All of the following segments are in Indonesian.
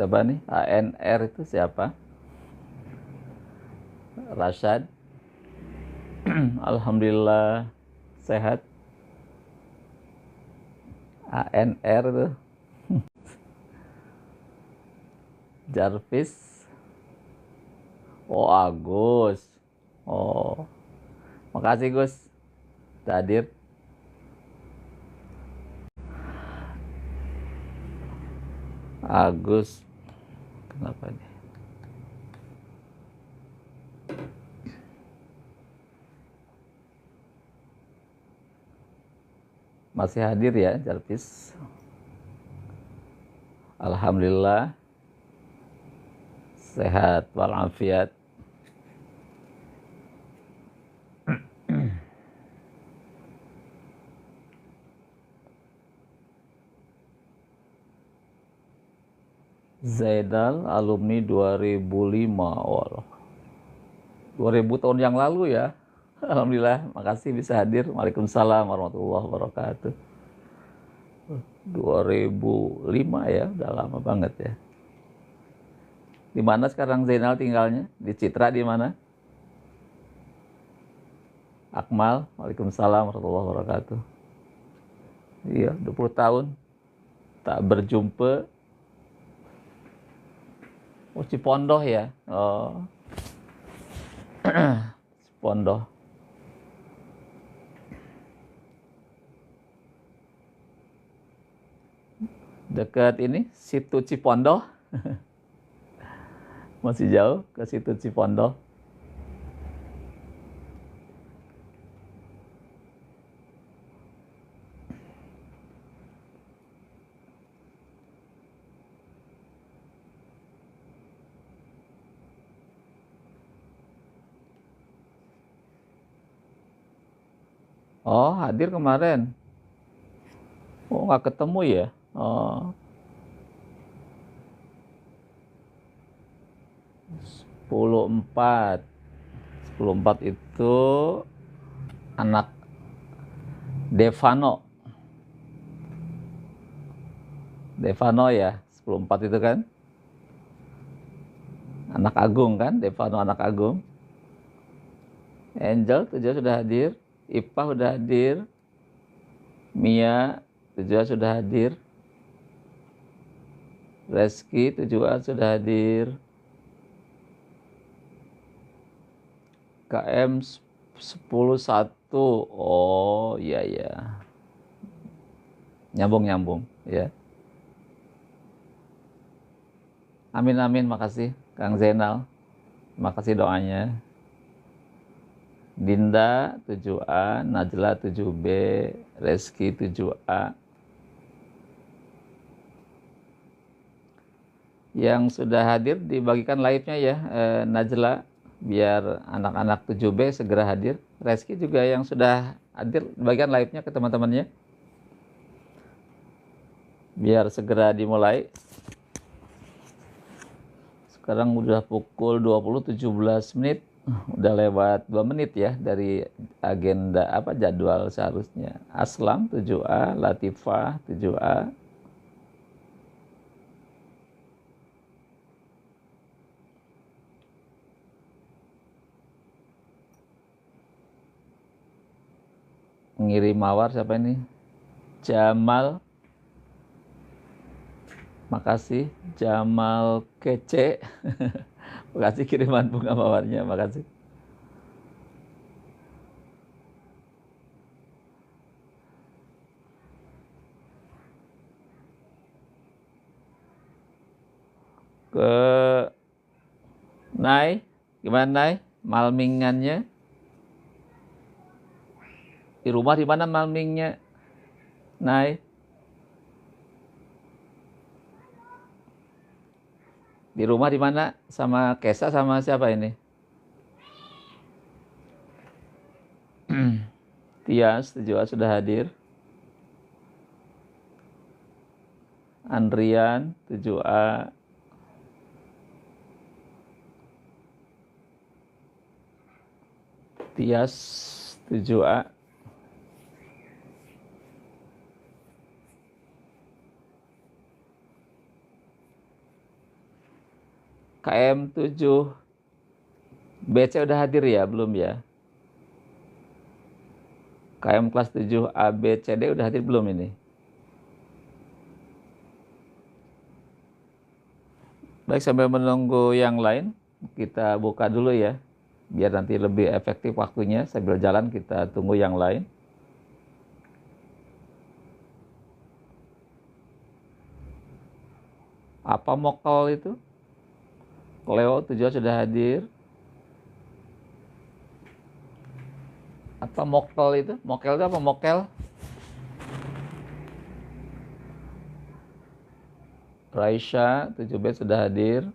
Siapa nih? ANR itu siapa? Rashad. Alhamdulillah sehat. ANR itu Jarvis. Oh, Agus. Oh, makasih Gus udah hadir. Agus, kenapa nih? Masih hadir ya Jarvis? Alhamdulillah sehat walafiat. Zaidal alumni 2005. Oh, 2000 tahun yang lalu ya. Alhamdulillah, makasih bisa hadir. Waalaikumsalam warahmatullahi wabarakatuh. 2005 ya, udah lama banget ya. Di mana sekarang Zainal tinggalnya? Di Citra di mana? Akmal, waalaikumsalam warahmatullahi wabarakatuh. Iya, 20 tahun tak berjumpa. Oh, Cipondoh ya. Oh. Cipondoh. Dekat ini, situ Cipondoh. Masih jauh ke situ Cipondoh. Oh, hadir kemarin. Oh, nggak ketemu ya? Oh, 10.4. 10.4 itu anak Devano. Devano ya, 10.4 itu kan? Anak Agung kan? Devano anak Agung. Angel 7 sudah hadir. Ipah sudah hadir. Mia 7 sudah hadir. Reski 7 sudah hadir. KM 10.1. Oh iya ya. Nyambung ya. Amin amin, makasih Kang Zainal. Makasih doanya. Dinda 7A, Najla 7B, Reski 7A. Yang sudah hadir dibagikan live-nya ya, Najla, biar anak-anak 7B segera hadir. Reski juga yang sudah hadir dibagikan live-nya ke teman-temannya, biar segera dimulai. Sekarang udah pukul 20.17, udah lewat 2 menit ya dari agenda jadwal seharusnya. Aslam 7A, Latifah 7A. Ngirim mawar siapa ini? Jamal. Makasih Jamal kece. Makasih kiriman bunga mawarnya, makasih. Ke Nay, gimana Nay? Malmingannya? Di rumah di mana malmingnya? Nay. Di rumah di mana? Sama Kesa sama siapa ini? Tias 7A sudah hadir. Andrian 7A. Tias 7A. KM 7 BC udah hadir ya? Belum ya? KM kelas 7 ABCD udah hadir belum ini? Baik, sambil menunggu yang lain, kita buka dulu ya. Biar nanti lebih efektif waktunya. Sambil jalan kita tunggu yang lain. Apa mokol itu? Leo 7 sudah hadir. Apa mokel itu? Mokel itu apa mokel? Raisya 7B sudah hadir.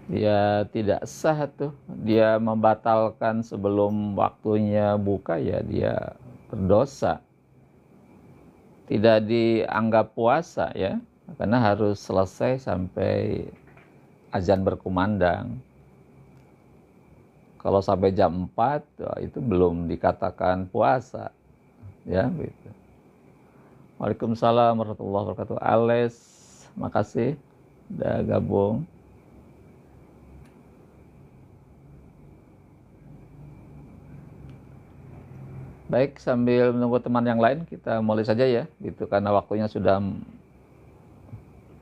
Dia tidak sah tuh. Dia membatalkan sebelum waktunya buka, ya dia berdosa. Tidak dianggap puasa ya, karena harus selesai sampai azan berkumandang. Kalau sampai jam 4 itu belum dikatakan puasa. Ya, gitu. Waalaikumsalam warahmatullahi wabarakatuh. Ales, makasih udah gabung. Baik, sambil menunggu teman yang lain, kita mulai saja ya, gitu, karena waktunya sudah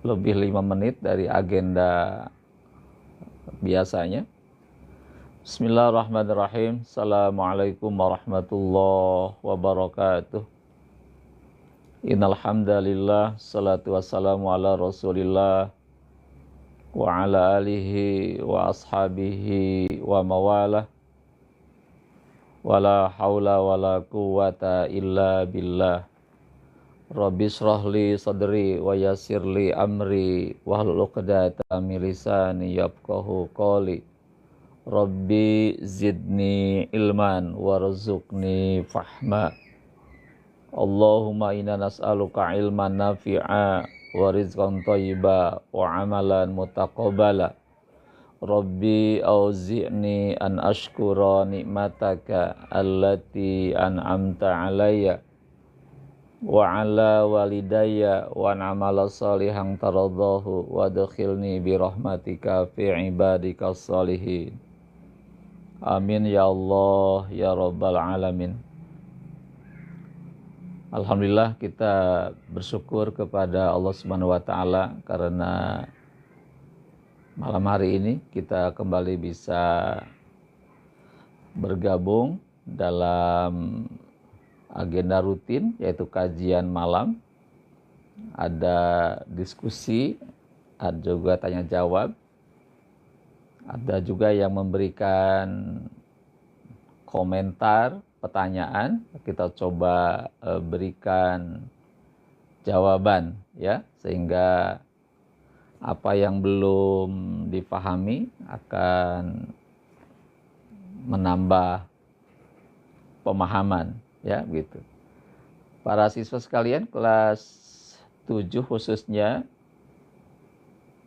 lebih 5 menit dari agenda biasanya. Bismillahirrahmanirrahim. Assalamualaikum warahmatullahi wabarakatuh. Innal hamdalillah, salatu wassalamu ala Rasulillah wa ala alihi wa ashabihi wa mawalah. Wala haula wala quwata illa billah. Rabbi shrahli sadri wa yassirli amri wahlul 'uqdatam min lisani yafqahu qawli. Rabbi zidni ilman warzuqni fahma. Allahumma inna nas'aluka ilman nafi'a wa rizqan thayyiba wa amalan mutaqabbala. Rabbi auzi'ni an ashkura ni'mataka allati an'amta alayya wa ala walidayya wa na'amala salihan taradahu wa adkhilni birahmatika fi ibadika salihin. Amin ya Allah ya Rabbal alamin. Alhamdulillah, kita bersyukur kepada Allah Subhanahu wa taala karena malam hari ini kita kembali bisa bergabung dalam agenda rutin, yaitu kajian malam. Ada diskusi, ada juga tanya jawab, ada juga yang memberikan komentar, pertanyaan. Kita coba berikan jawaban ya, sehingga apa yang belum dipahami akan menambah pemahaman ya, gitu. Para siswa sekalian kelas 7 khususnya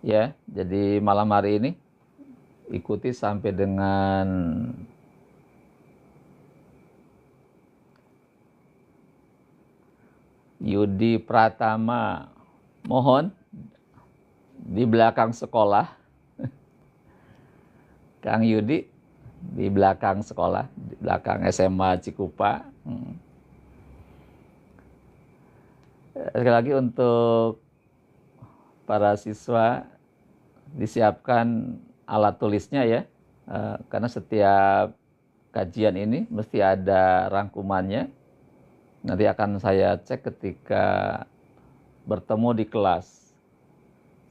ya, jadi malam hari ini ikuti sampai dengan Yudi Pratama. Mohon di belakang sekolah, Kang Yudi di belakang sekolah, di belakang SMA Cikupa. Sekali lagi untuk para siswa disiapkan alat tulisnya ya, karena setiap kajian ini mesti ada rangkumannya. Nanti akan saya cek ketika bertemu di kelas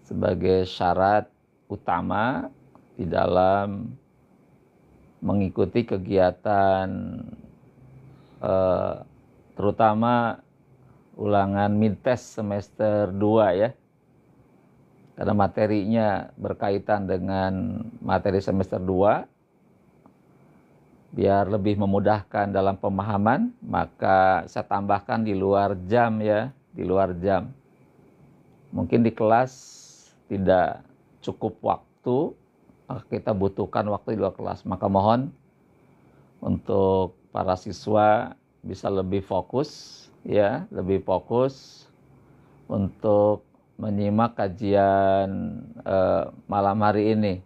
sebagai syarat utama di dalam mengikuti kegiatan terutama ulangan midtest semester 2 ya. Karena materinya berkaitan dengan materi semester 2, biar lebih memudahkan dalam pemahaman, maka saya tambahkan di luar jam ya, di luar jam. Mungkin di kelas tidak cukup waktu, maka kita butuhkan waktu di luar kelas. Maka mohon untuk para siswa bisa lebih fokus ya, lebih fokus untuk menyimak kajian malam hari ini.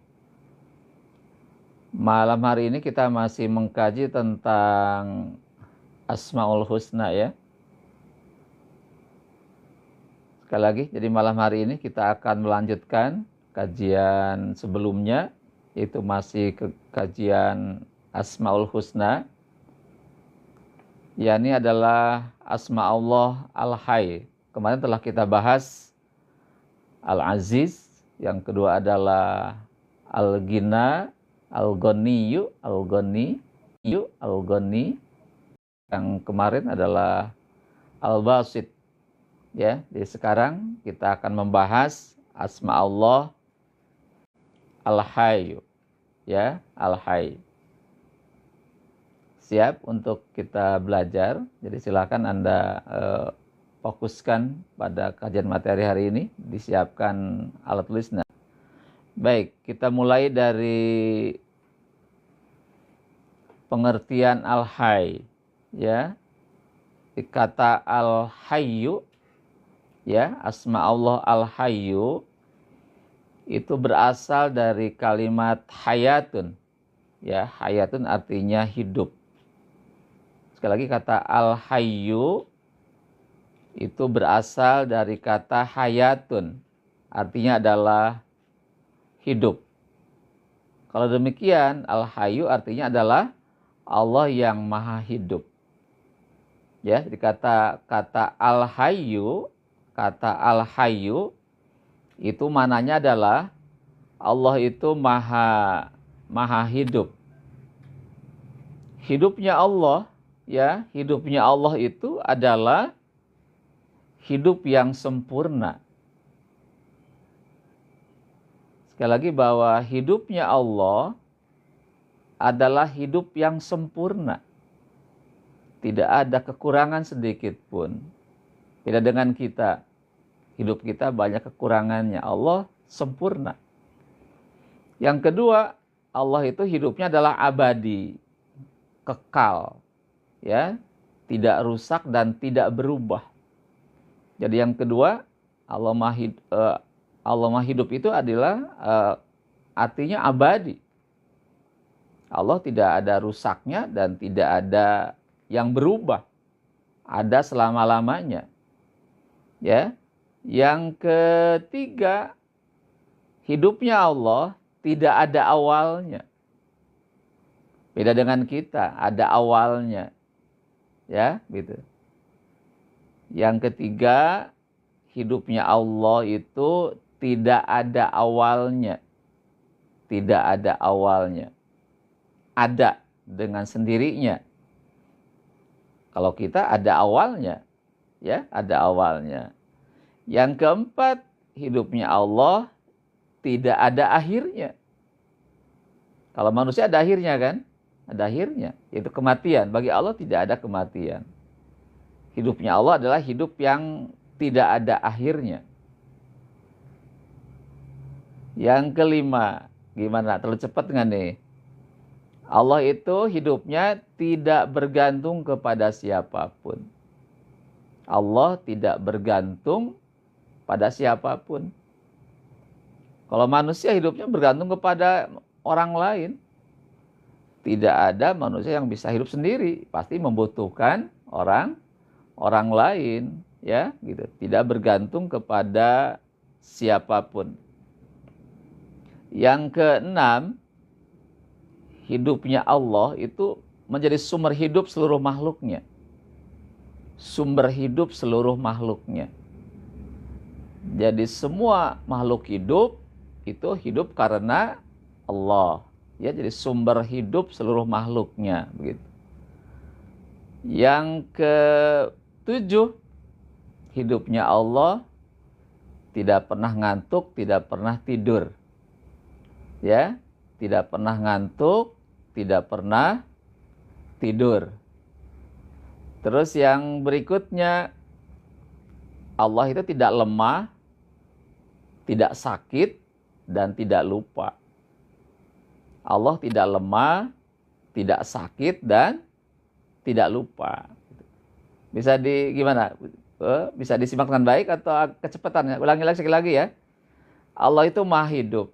Malam hari ini kita masih mengkaji tentang Asmaul Husna ya. Sekali lagi, jadi malam hari ini kita akan melanjutkan kajian sebelumnya, yaitu masih kajian Asmaul Husna. Ya, ini adalah Asma Allah Al-Hayy. Kemarin telah kita bahas Al-Aziz, yang kedua adalah Al-Ghina, Al-Ghaniyu, Al-Ghani. Yang kemarin adalah Al-Basit. Ya, jadi sekarang kita akan membahas Asma Allah Al-Hayy. Ya, Al-Hayy. Siap untuk kita belajar. Jadi silakan Anda fokuskan pada kajian materi hari ini. Disiapkan alat tulisnya. Baik, kita mulai dari pengertian Al-Hayy. Ya, kata Al-Hayyu, ya, Asma Allah Al-Hayyu itu berasal dari kalimat hayatun. Ya, hayatun artinya hidup. Sekali lagi, kata Al-Hayyu itu berasal dari kata hayatun, artinya adalah hidup. Kalau demikian, Al-Hayyu artinya adalah Allah yang maha hidup. Ya, jadi kata Al-Hayyu, itu mananya adalah Allah itu maha hidup. Hidupnya Allah, ya, hidupnya Allah itu adalah hidup yang sempurna. Sekali lagi, bahwa hidupnya Allah adalah hidup yang sempurna. Tidak ada kekurangan sedikit pun. Beda dengan kita. Hidup kita banyak kekurangannya. Allah sempurna. Yang kedua, Allah itu hidupnya adalah abadi, kekal, ya, tidak rusak dan tidak berubah. Jadi yang kedua, Allah maha hidup itu adalah artinya abadi. Allah tidak ada rusaknya dan tidak ada yang berubah. Ada selama-lamanya. Ya. Yang ketiga, hidupnya Allah tidak ada awalnya. Beda dengan kita, ada awalnya. Ya, gitu. Yang ketiga, hidupnya Allah itu tidak ada awalnya. Tidak ada awalnya. Ada dengan sendirinya. Kalau kita ada awalnya, ya, ada awalnya. Yang keempat, hidupnya Allah tidak ada akhirnya. Kalau manusia ada akhirnya kan? Ada akhirnya, yaitu kematian. Bagi Allah tidak ada kematian. Hidupnya Allah adalah hidup yang tidak ada akhirnya. Yang kelima, gimana? Terlalu cepat nggak nih? Allah itu hidupnya tidak bergantung kepada siapapun. Allah tidak bergantung pada siapapun. Kalau manusia hidupnya bergantung kepada orang lain. Tidak ada manusia yang bisa hidup sendiri. Pasti membutuhkan orang lain, ya, gitu. Tidak bergantung kepada siapapun. Yang keenam, hidupnya Allah itu menjadi sumber hidup seluruh makhluknya. Sumber hidup seluruh makhluknya. Jadi semua makhluk hidup itu hidup karena Allah. Ya, jadi sumber hidup seluruh makhluknya, begitu. Yang ketujuh, hidupnya Allah tidak pernah ngantuk, tidak pernah tidur. Ya, tidak pernah ngantuk, tidak pernah tidur. Terus yang berikutnya, Allah itu tidak lemah, tidak sakit, dan tidak lupa. Allah tidak lemah, tidak sakit, dan tidak lupa. Bisa gimana? Bisa disimak dengan baik atau kecepatan? Ulangi lagi sekali lagi ya. Allah itu maha hidup.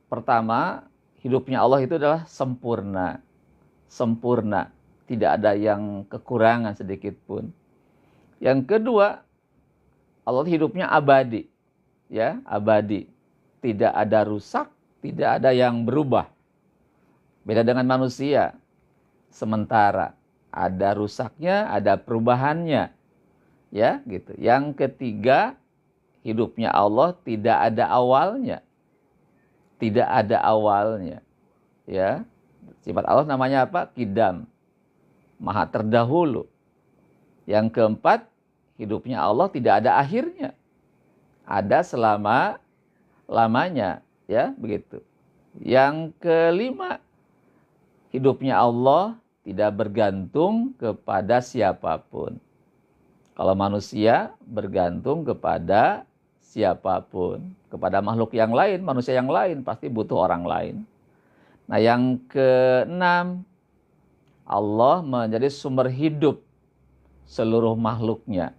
Pertama, hidupnya Allah itu adalah sempurna. Sempurna. Tidak ada yang kekurangan sedikit pun. Yang kedua, Allah hidupnya abadi. Ya, abadi. Tidak ada rusak, tidak ada yang berubah. Beda dengan manusia. Sementara ada rusaknya, ada perubahannya. Ya, gitu. Yang ketiga, hidupnya Allah tidak ada awalnya. Tidak ada awalnya. Ya. Sifat Allah namanya apa? Qidam. Maha terdahulu. Yang keempat, hidupnya Allah tidak ada akhirnya. Ada selama-lamanya, ya, begitu. Yang kelima, hidupnya Allah tidak bergantung kepada siapapun. Kalau manusia bergantung kepada siapapun, kepada makhluk yang lain, manusia yang lain pasti butuh orang lain. Nah, yang keenam, Allah menjadi sumber hidup seluruh makhluknya.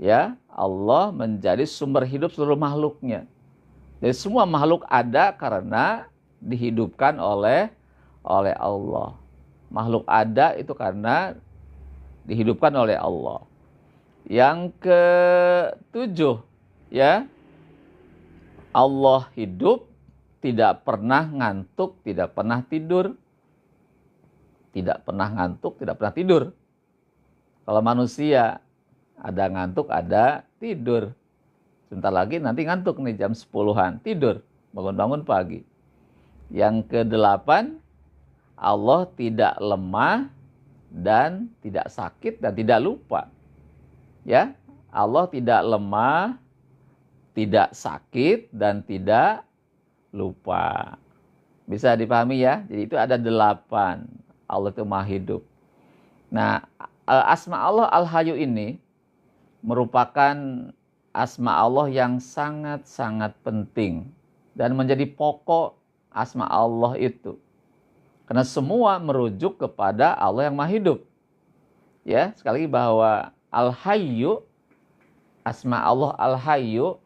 Ya, Allah menjadi sumber hidup seluruh makhluknya. Jadi semua makhluk ada karena dihidupkan oleh Allah. Makhluk ada itu karena dihidupkan oleh Allah. Yang ketujuh, ya, Allah hidup, tidak pernah ngantuk, tidak pernah tidur. Tidak pernah ngantuk, tidak pernah tidur. Kalau manusia ada ngantuk, ada tidur. Sebentar lagi nanti ngantuk nih jam 10-an, tidur, bangun-bangun pagi. Yang kedelapan, Allah tidak lemah dan tidak sakit dan tidak lupa. Ya, Allah tidak lemah, tidak sakit dan tidak lupa. Bisa dipahami ya? Jadi itu ada 8. Allah itu maha hidup. Nah, asma Allah Al-Hayyu ini merupakan asma Allah yang sangat-sangat penting dan menjadi pokok asma Allah itu. Karena semua merujuk kepada Allah yang maha hidup. Ya, sekali lagi bahwa Al-Hayyu, asma Allah Al-Hayyu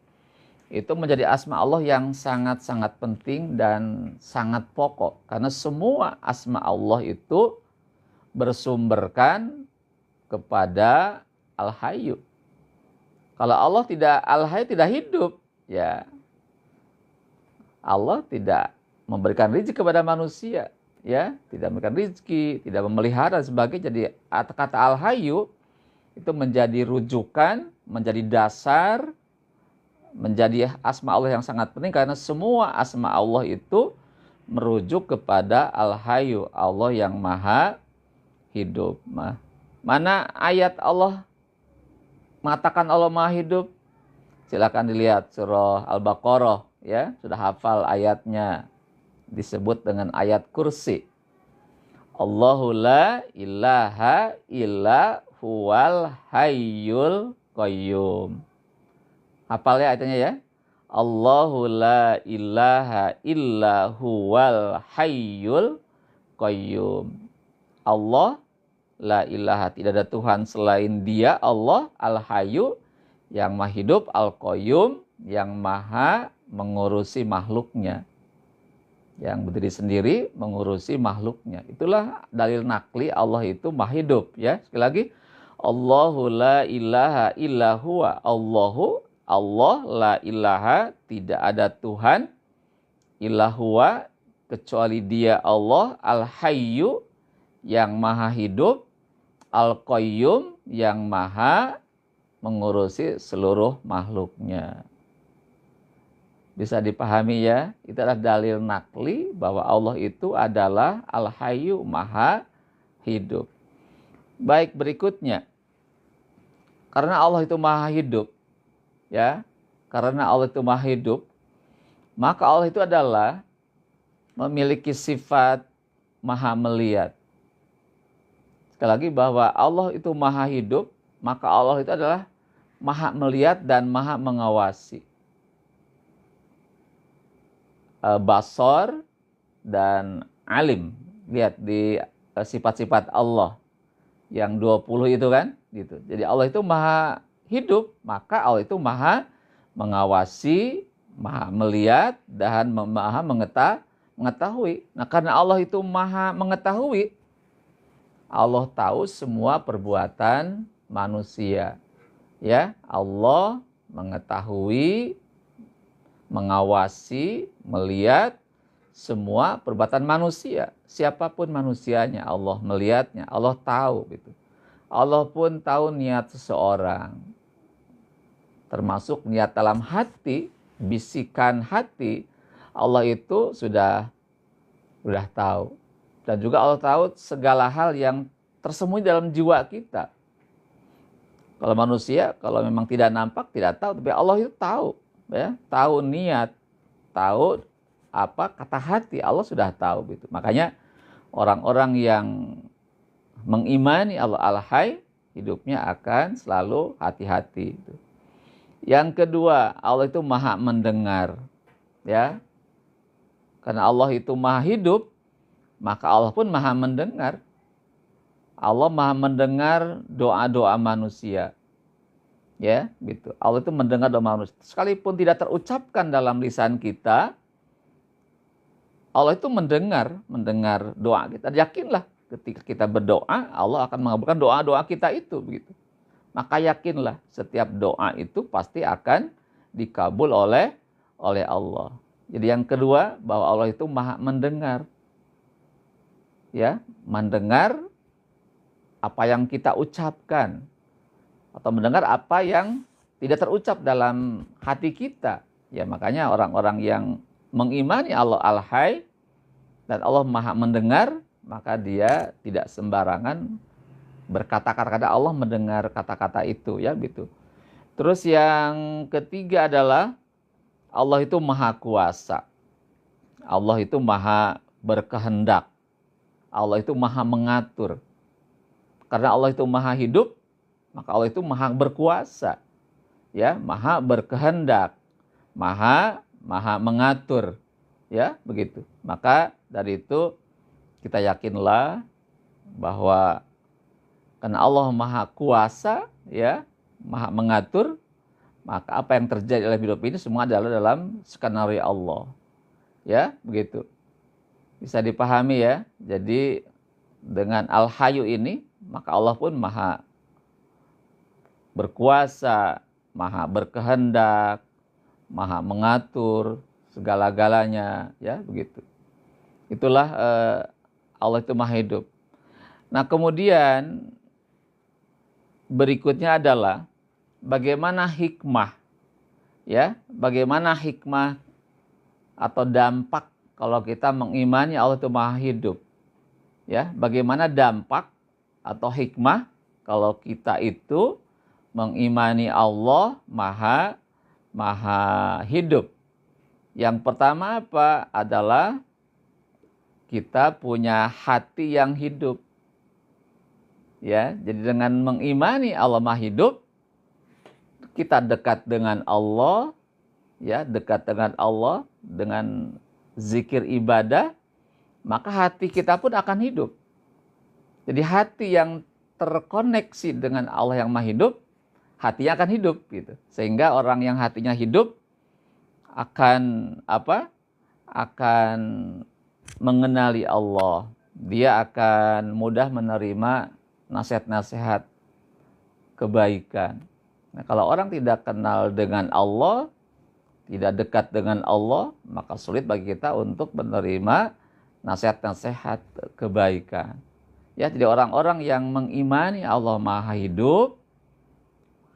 itu menjadi asma Allah yang sangat-sangat penting dan sangat pokok. Karena semua asma Allah itu bersumberkan kepada Al-Hayyu. Kalau Allah tidak Al-Hayyu, tidak hidup, ya Allah tidak memberikan rezeki kepada manusia, ya, tidak memberikan rezeki, tidak memelihara sebagai. Jadi kata Al-Hayyu itu menjadi rujukan, menjadi dasar, menjadi asma Allah yang sangat penting karena semua asma Allah itu merujuk kepada Al-Hayyu, Allah yang maha hidup. Mana ayat Allah mengatakan Allah maha hidup? Silakan dilihat surah Al-Baqarah, ya, sudah hafal ayatnya. Disebut dengan ayat kursi. Allahu la ilaha illa huwal hayyul qayyum. Hafal ya ayatnya ya. Allahu la ilaha illa huwal hayyul qayyum. Allah la ilaha, tidak ada Tuhan selain Dia, Allah Al-Hayyu yang maha hidup, Al-Qayyum yang maha mengurusi makhluknya. Yang berdiri sendiri mengurusi makhluknya. Itulah dalil nakli Allah itu maha hidup, ya. Sekali lagi, Allahu la ilaha illa huwa. Allah la ilaha, tidak ada Tuhan, illa huwa, kecuali Dia Allah, Al-Hayyu yang maha hidup, Al-Qayyum yang maha mengurusi seluruh makhluknya. Bisa dipahami ya, itu adalah dalil nakli bahwa Allah itu adalah Al-Hayyu, maha hidup. Baik, berikutnya, karena Allah itu maha hidup, ya, karena Allah itu maha hidup, maka Allah itu adalah memiliki sifat maha melihat. Sekali lagi bahwa Allah itu maha hidup, maka Allah itu adalah maha melihat dan maha mengawasi. Basor dan alim. Lihat di sifat-sifat Allah yang 20 itu kan, gitu. Jadi Allah itu maha hidup, maka Allah itu maha mengawasi, maha melihat dan maha mengetahui. Nah, karena Allah itu maha mengetahui, Allah tahu semua perbuatan manusia. Ya, Allah mengetahui, mengawasi, melihat semua perbuatan manusia. Siapapun manusianya, Allah melihatnya, Allah tahu gitu. Allah pun tahu niat seseorang. Termasuk niat dalam hati, bisikan hati, Allah itu sudah tahu. Dan juga Allah tahu segala hal yang tersembunyi dalam jiwa kita. Kalau manusia, kalau memang tidak nampak, tidak tahu, tapi Allah itu tahu, ya, tahu niat, tahu apa kata hati, Allah sudah tahu gitu. Makanya orang-orang yang mengimani Allah Al-Hayy, hidupnya akan selalu hati-hati. Yang kedua, Allah itu maha mendengar, ya. Karena Allah itu maha hidup, maka Allah pun maha mendengar. Allah maha mendengar doa-doa manusia. Ya, gitu. Allah itu mendengar doa manusia. Sekalipun tidak terucapkan dalam lisan kita, Allah itu mendengar doa kita. Yakinlah ketika kita berdoa, Allah akan mengabulkan doa-doa kita itu, begitu. Maka yakinlah setiap doa itu pasti akan dikabul oleh Allah. Jadi yang kedua, bahwa Allah itu maha mendengar. Ya, mendengar apa yang kita ucapkan atau mendengar apa yang tidak terucap dalam hati kita. Ya, makanya orang-orang yang mengimani Allah Al-Hayy dan Allah maha mendengar, maka dia tidak sembarangan berkata-kata, karena Allah mendengar kata-kata itu, ya gitu. Terus yang ketiga adalah Allah itu maha kuasa. Allah itu maha berkehendak. Allah itu maha mengatur. Karena Allah itu maha hidup, maka Allah itu maha berkuasa. Ya, maha berkehendak, maha mengatur. Ya, begitu. Maka dari itu kita yakinlah bahwa karena Allah maha kuasa, ya, maha mengatur, maka apa yang terjadi dalam hidup ini semua adalah dalam skenario Allah. Ya, begitu. Bisa dipahami ya. Jadi dengan Al-Hayyu ini, maka Allah pun maha berkuasa, maha berkehendak, maha mengatur segala-galanya, ya begitu. Itulah Allah itu maha hidup. Nah, kemudian berikutnya adalah bagaimana hikmah, ya, bagaimana hikmah atau dampak kalau kita mengimani Allah itu maha hidup, ya, bagaimana dampak atau hikmah kalau kita itu mengimani Allah maha hidup. Yang pertama apa? Adalah kita punya hati yang hidup. Ya, jadi dengan mengimani Allah maha hidup, kita dekat dengan Allah, ya, dekat dengan Allah dengan zikir ibadah, maka hati kita pun akan hidup. Jadi hati yang terkoneksi dengan Allah yang maha hidup, hatinya akan hidup gitu. Sehingga orang yang hatinya hidup akan apa? Akan mengenali Allah. Dia akan mudah menerima nasihat-nasihat kebaikan. Nah, kalau orang tidak kenal dengan Allah, tidak dekat dengan Allah, maka sulit bagi kita untuk menerima nasihat-nasihat kebaikan. Ya, jadi orang-orang yang mengimani Allah maha hidup,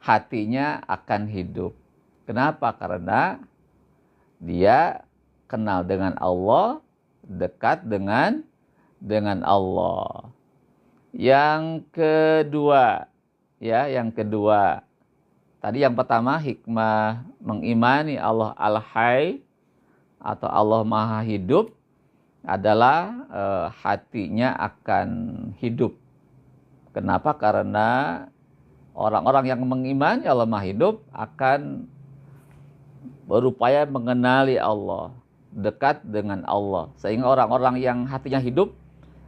hatinya akan hidup. Kenapa? Karena dia kenal dengan Allah, dekat dengan Allah. Yang kedua, ya, yang kedua Tadi yang pertama hikmah mengimani Allah Al-Hayy atau Allah Maha Hidup adalah hatinya akan hidup. Kenapa? Karena orang-orang yang mengimani Allah Maha Hidup akan berupaya mengenali Allah, dekat dengan Allah. Sehingga orang-orang yang hatinya hidup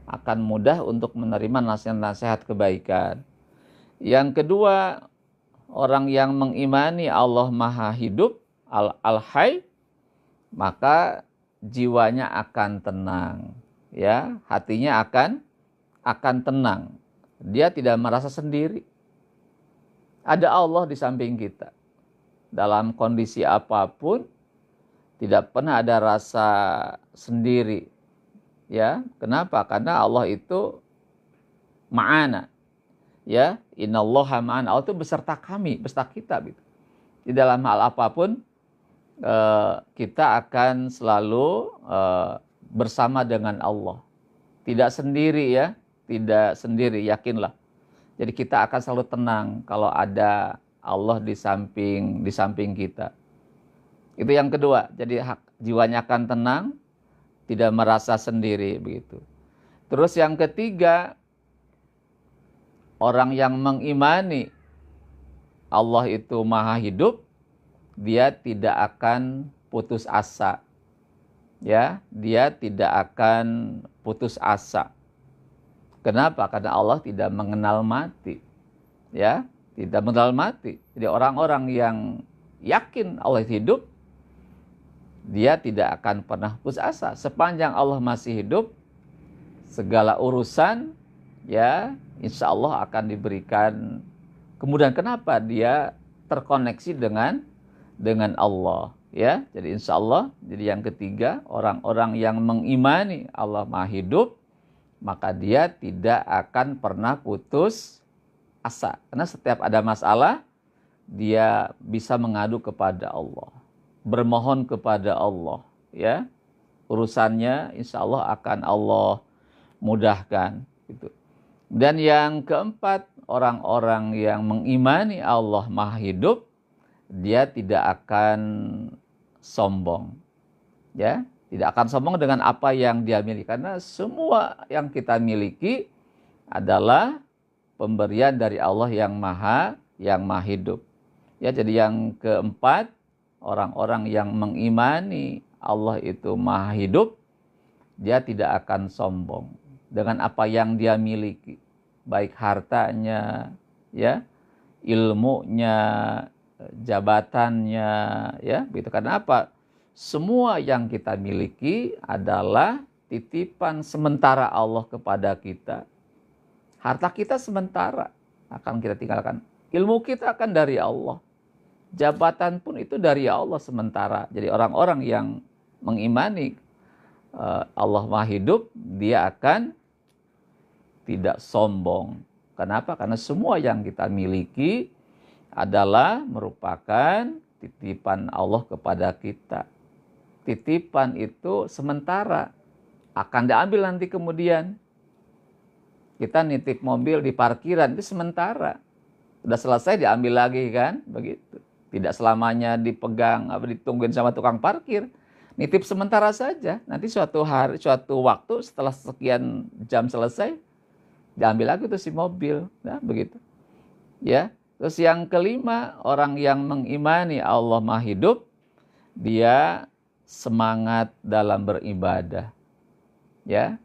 akan mudah untuk menerima nasihat-nasihat kebaikan. Yang kedua, orang yang mengimani Allah Maha Hidup, Al-Hayy, maka jiwanya akan tenang, ya, hatinya akan tenang. Dia tidak merasa sendiri. Ada Allah di samping kita. Dalam kondisi apapun tidak pernah ada rasa sendiri. Ya, kenapa? Karena Allah itu ma'ana. Ya, innallaha ma'ana. Allah itu beserta kami, beserta kita gitu. Di dalam hal apapun kita akan selalu bersama dengan Allah. Tidak sendiri ya, tidak sendiri, yakinlah. Jadi kita akan selalu tenang kalau ada Allah di samping kita. Itu yang kedua. Jadi jiwanya akan tenang, tidak merasa sendiri begitu. Terus yang ketiga, orang yang mengimani Allah itu Maha Hidup, dia tidak akan putus asa. Ya, dia tidak akan putus asa. Kenapa? Karena Allah tidak mengenal mati. Ya, tidak mengenal mati. Jadi orang-orang yang yakin Allah hidup, dia tidak akan pernah putus asa. Sepanjang Allah masih hidup, segala urusan ya insya Allah akan diberikan kemudahan. Kenapa? Dia terkoneksi dengan Allah, ya. Jadi insya Allah, jadi yang ketiga, orang-orang yang mengimani Allah Maha Hidup, maka dia tidak akan pernah putus asa. Karena setiap ada masalah, dia bisa mengadu kepada Allah, bermohon kepada Allah, ya. Urusannya insya Allah akan Allah mudahkan. Gitu. Dan yang keempat, orang-orang yang mengimani Allah Maha Hidup, dia tidak akan sombong, ya, tidak akan sombong dengan apa yang dia miliki, karena semua yang kita miliki adalah pemberian dari Allah yang Maha Hidup. Ya, jadi yang keempat, orang-orang yang mengimani Allah itu Maha Hidup, dia tidak akan sombong dengan apa yang dia miliki, baik hartanya, ya, ilmunya, jabatannya, ya, begitu. Karena apa? Semua yang kita miliki adalah titipan sementara Allah kepada kita. Harta kita sementara akan kita tinggalkan. Ilmu kita akan dari Allah. Jabatan pun itu dari Allah sementara. Jadi orang-orang yang mengimani Allah Maha Hidup, dia akan tidak sombong. Kenapa? Karena semua yang kita miliki adalah merupakan titipan Allah kepada kita. Titipan itu sementara, akan diambil nanti kemudian. Kita nitip mobil di parkiran, itu sementara. Udah selesai diambil lagi kan, begitu. Tidak selamanya dipegang, ditungguin sama tukang parkir. Nitip sementara saja. Nanti suatu waktu setelah sekian jam selesai, diambil lagi tuh si mobil, nah begitu. Ya. Terus yang kelima, orang yang mengimani Allah Maha Hidup, dia semangat dalam beribadah. Ya.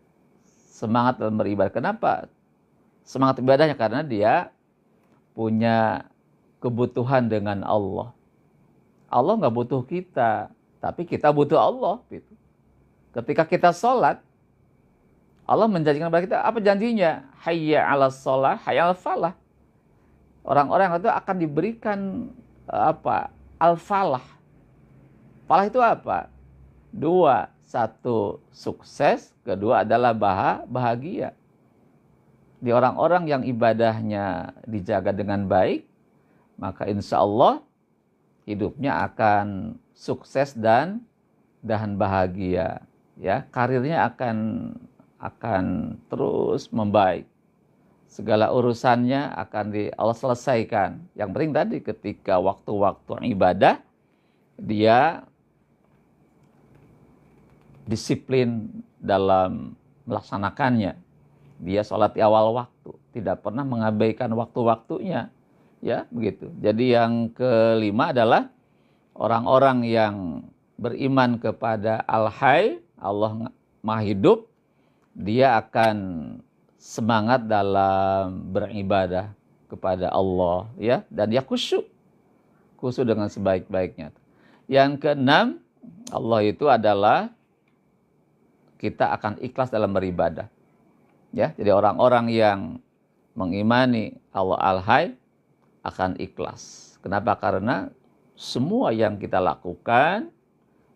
Semangat dalam beribadah. Kenapa? Semangat ibadahnya karena dia punya kebutuhan dengan Allah. Allah nggak butuh kita, tapi kita butuh Allah. Gitu. Ketika kita sholat, Allah menjanjikan kepada kita, apa janjinya? Hayya 'alas shalah, hayya 'alal falah. Orang-orang itu akan diberikan al-falah. Falah itu apa? Dua, satu sukses, kedua adalah bahagia. Di orang-orang yang ibadahnya dijaga dengan baik, maka insya Allah hidupnya akan sukses dan bahagia. Ya, karirnya akan terus membaik. segala urusannya akan Allah selesaikan. Yang penting tadi ketika waktu-waktu ibadah dia disiplin dalam melaksanakannya. Dia sholat di awal waktu, tidak pernah mengabaikan waktu-waktunya, ya begitu. Jadi yang kelima adalah orang-orang yang beriman kepada Al-Hayy, Allah Maha Hidup, dia akan semangat dalam beribadah kepada Allah, ya, dan dia khusyuk dengan sebaik-baiknya. Yang keenam, Allah itu adalah kita akan ikhlas dalam beribadah. Ya, jadi orang-orang yang mengimani Allah Al-Hayy akan ikhlas. Kenapa? Karena semua yang kita lakukan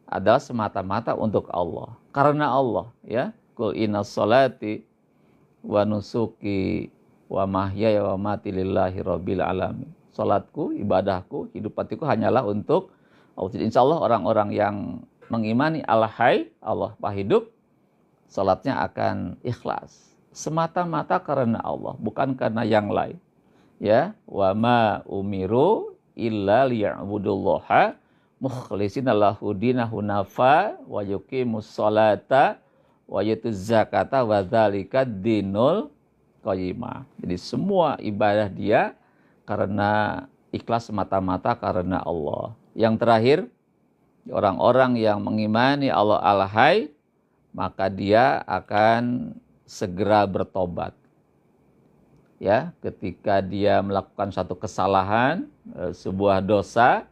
adalah semata-mata untuk Allah. Karena Allah, ya. Qul inna sholati wa nusuki wa mahyaya wa mati lillahi rabbil alamin. Salatku, ibadahku, hidup matiku hanyalah untuk Allah. Jadi insya Allah orang-orang yang mengimani Al-Hayy, Allah Maha Hidup, salatnya akan ikhlas. Semata-mata karena Allah, bukan karena yang lain. Ya, wa ma umiru illa liya'budullaha mukhlishina lahu dinahu hunafa wa yuqimus sholata wa yutuz zakata wa dzalika dinul qayyimah. Jadi semua ibadah dia karena ikhlas semata-mata karena Allah. Yang terakhir, orang-orang yang mengimani Allah Al-Hayy, maka dia akan segera bertobat. Ya, ketika dia melakukan satu kesalahan, sebuah dosa,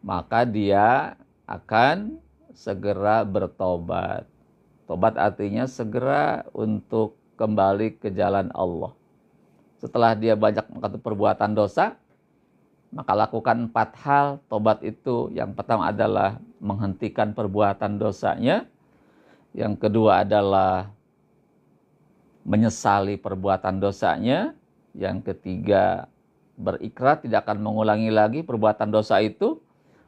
maka dia akan segera bertobat. Tobat artinya segera untuk kembali ke jalan Allah. Setelah dia banyak melakukan perbuatan dosa, maka lakukan 4 hal tobat itu. Yang pertama adalah menghentikan perbuatan dosanya. Yang kedua adalah menyesali perbuatan dosanya. Yang ketiga, berikrar tidak akan mengulangi lagi perbuatan dosa itu.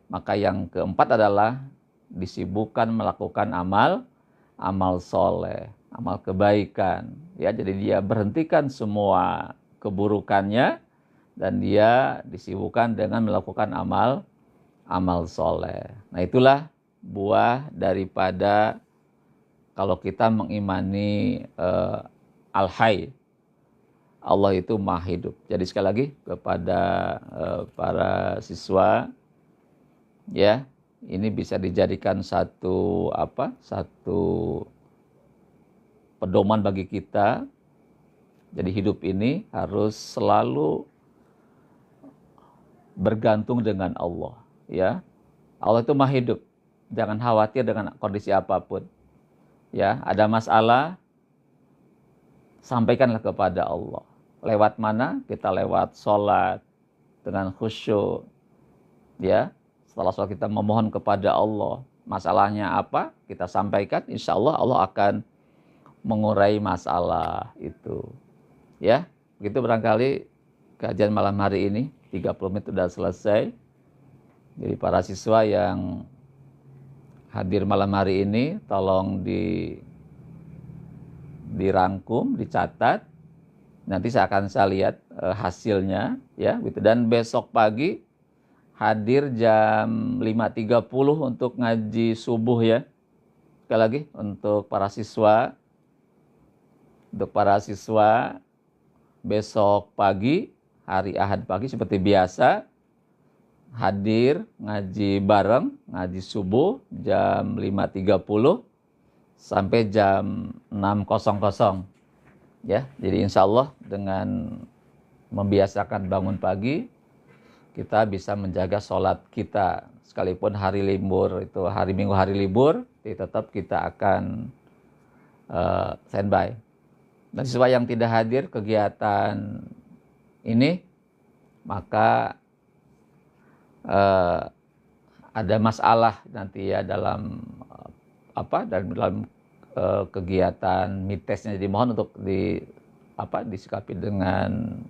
Maka yang keempat adalah disibukkan melakukan amal soleh, amal kebaikan. Ya, jadi dia berhentikan semua keburukannya dan dia disibukkan dengan melakukan amal soleh. Nah, itulah buah daripada kalau kita mengimani Al-Hayy, Allah itu Maha Hidup. Jadi sekali lagi kepada para siswa, ya, ini bisa dijadikan satu pedoman bagi kita. Jadi hidup ini harus selalu bergantung dengan Allah, ya. Allah itu Maha Hidup. Jangan khawatir dengan kondisi apapun. Ya, ada masalah, sampaikanlah kepada Allah. Lewat mana? Kita lewat sholat dengan khusyuk. Ya, setelah sholat kita memohon kepada Allah. Masalahnya apa? Kita sampaikan. Insya Allah Allah akan mengurai masalah itu. Ya, begitu barangkali kajian malam hari ini. 30 menit sudah selesai. Jadi para siswa yang hadir malam hari ini, tolong dirangkum, dicatat. Nanti saya lihat hasilnya, ya. Gitu. Dan besok pagi hadir jam 5.30 untuk ngaji subuh, ya. Sekali lagi untuk para siswa, besok pagi, hari Ahad pagi seperti biasa, hadir ngaji bareng, ngaji subuh jam 5.30 sampai jam 6.00. Ya, jadi insya Allah dengan membiasakan bangun pagi, kita bisa menjaga sholat kita. Sekalipun hari libur, itu hari Minggu hari libur, tetap kita akan standby. Dan siswa yang tidak hadir kegiatan ini, maka ada masalah nanti ya dalam kegiatan mitesnya. Jadi mohon untuk disikapi dengan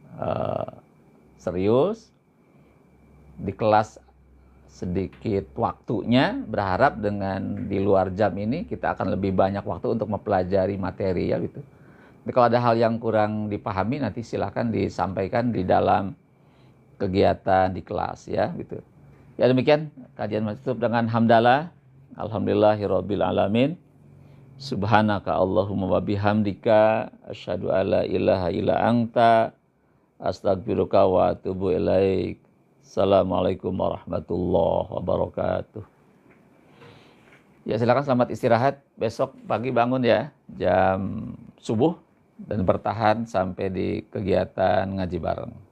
serius. Di kelas sedikit waktunya, berharap dengan di luar jam ini kita akan lebih banyak waktu untuk mempelajari materi, ya gitu. Tapi kalau ada hal yang kurang dipahami nanti silahkan disampaikan di dalam kegiatan di kelas ya gitu. Ya demikian kajian masih tutup dengan hamdalah. Alhamdulillahirabbil alamin. Subhanaka Allahumma wa bihamdika asyhadu alla ilaha illa anta astagfiruka wa atubu ilaik. Assalamualaikum warahmatullahi wabarakatuh. Ya silakan selamat istirahat. Besok pagi bangun ya jam subuh dan bertahan sampai di kegiatan ngaji bareng.